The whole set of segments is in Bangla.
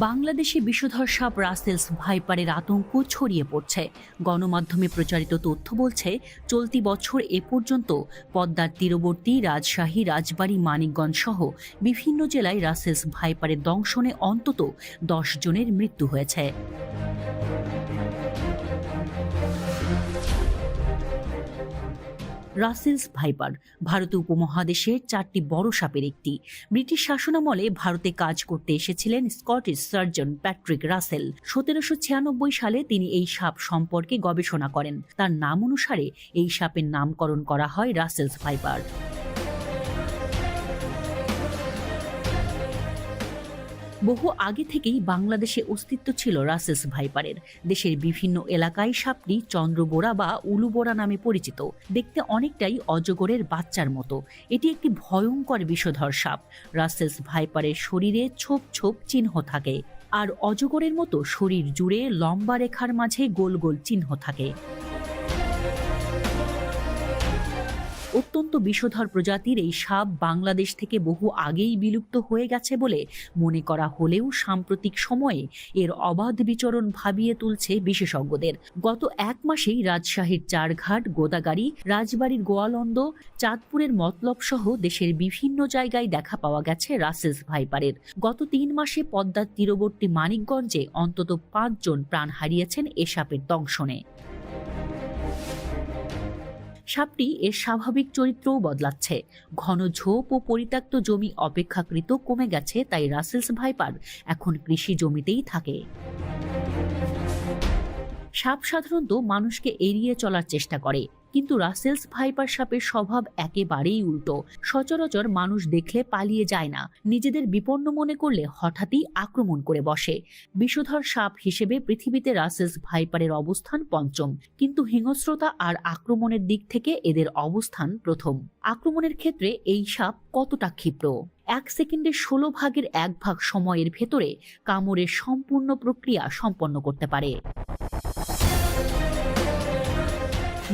বাংলাদেশে বিষধর সাপ রাসেলস ভাইপারের আতঙ্ক ছড়িয়ে পড়ছে। গণমাধ্যমে প্রচারিত তথ্য বলছে, চলতি বছর এ পর্যন্ত পদ্মার তীরবর্তী রাজশাহী, রাজবাড়ী, মানিকগঞ্জ সহ বিভিন্ন জেলায় রাসেলস ভাইপারের দংশনে অন্তত 10 জনের মৃত্যু হয়েছে। রাসেলস ভাইপার ভারতীয় উপমহাদেশের 4টি বড় সাপের একটি। ব্রিটিশ শাসনামলে ভারতে কাজ করতে এসেছিলেন স্কটিশ সার্জন প্যাট্রিক রাসেল। 1796 সালে তিনি এই সাপ সম্পর্কে গবেষণা করেন। তার নাম অনুসারে এই সাপের নামকরণ করা হয় রাসেলস ভাইপার। বহু আগে থেকেই বাংলাদেশে অস্তিত্ব ছিল রাসেলস ভাইপারের। দেশের বিভিন্ন এলাকায় সাপটি চন্দ্রবোরা বা উলুবোরা নামে পরিচিত। দেখতে অনেকটাই অজগরের বাচ্চার মতো। এটি একটি ভয়ঙ্কর বিষধর সাপ। রাসেলস ভাইপারের শরীরে ছোপ ছোপ চিহ্ন থাকে, আর অজগরের মতো শরীর জুড়ে লম্বা রেখার মাঝে গোল গোল চিহ্ন থাকে। অত্যন্ত বিষধর প্রজাতির এই সাপ বাংলাদেশ থেকে বহু আগেই বিলুপ্ত হয়ে গেছে বলে মনে করা হলেও সাম্প্রতিক সময়ে এর অবাধ বিচরণ ভাবিয়ে তুলছে বিশেষজ্ঞদের। গত 1 মাসেই রাজশাহীর চারঘাট, গোদাগাড়ী, রাজবাড়ীর গোয়ালন্দ, চাঁদপুরের মতলব সহ দেশের বিভিন্ন জায়গায় দেখা পাওয়া গেছে রাসেলস ভাইপারের। গত 3 মাসে পদ্মার তীরবর্তী মানিকগঞ্জে অন্তত 5 জন প্রাণ হারিয়েছেন এ সাপের দংশনে। সাপটি এর স্বাভাবিক চরিত্রও বদলাচ্ছে। ঘন ঝোপ ও পরিত্যক্ত জমি অপেক্ষাকৃত কমে গেছে, তাই রাসেলস ভাইপার এখন কৃষি জমিতেই থাকে। সাপ সাধারণত মানুষকে এড়িয়ে চলার চেষ্টা করে, কিন্তু রাসেলস ভাইপার সাপের স্বভাব একেবারেই উল্টো। সচরাচর মানুষ দেখলে পালিয়ে যায় না, নিজেদের বিপন্ন মনে করলে হঠাৎই আক্রমণ করে বসে। বিষধর সাপ হিসেবে পৃথিবীতে রাসেলস ভাইপারের অবস্থান 5ম, কিন্তু হিংস্রতা আর আক্রমণের দিক থেকে এদের অবস্থান 1ম। আক্রমণের ক্ষেত্রে এই সাপ কতটা ক্ষিপ্র! 1 সেকেন্ডের 16 ভাগের 1 ভাগ সময়ের ভেতরে কামড়ের সম্পূর্ণ প্রক্রিয়া সম্পন্ন করতে পারে।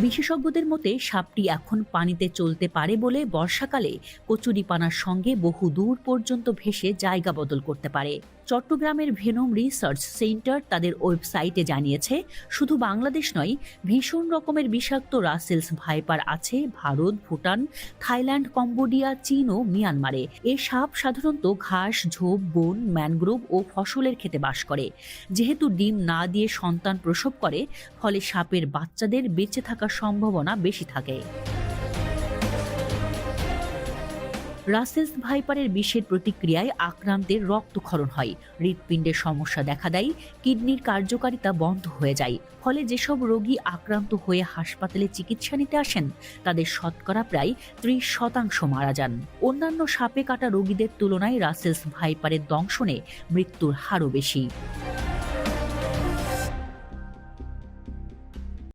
বিশেষজ্ঞদের মতে সাপটি এখন পানিতে চলতে পারে বলে বর্ষাকালে কচুরিপানার সঙ্গে বহু দূর পর্যন্ত ভেসে জায়গা বদল করতে পারে। চট্টগ্রামের ভেনম রিসার্চ সেন্টার তাদের ওয়েবসাইটে জানিয়েছে, শুধু বাংলাদেশ নয়, ভীষণ রকমের বিষাক্ত রাসেলস ভাইপার আছে ভারত, ভুটান, থাইল্যান্ড, কম্বোডিয়া, চীন ও মিয়ানমারে। এ সাপ সাধারণত ঘাস, ঝোপ, বন, ম্যানগ্রোভ ও ফসলের খেতে বাস করে। যেহেতু ডিম না দিয়ে সন্তান প্রসব করে, ফলে সাপের বাচ্চাদের বেঁচে থাকার সম্ভাবনা বেশি থাকে। রাসেলস ভাইপারের বিষের প্রতিক্রিয়ায় আক্রান্তের রক্তক্ষরণ হয়, হৃৎপিণ্ডের সমস্যা দেখা দেয়, কিডনির কার্যকারিতা বন্ধ হয়ে যায়। ফলে যেসব রোগী আক্রান্ত হয়ে হাসপাতালে চিকিৎসা নিতে আসেন, তাদের শতকরা প্রায় 30% মারা যান। অন্যান্য সাপে কাটা রোগীদের তুলনায় রাসেলস ভাইপারের দংশনে মৃত্যুর হারও বেশি।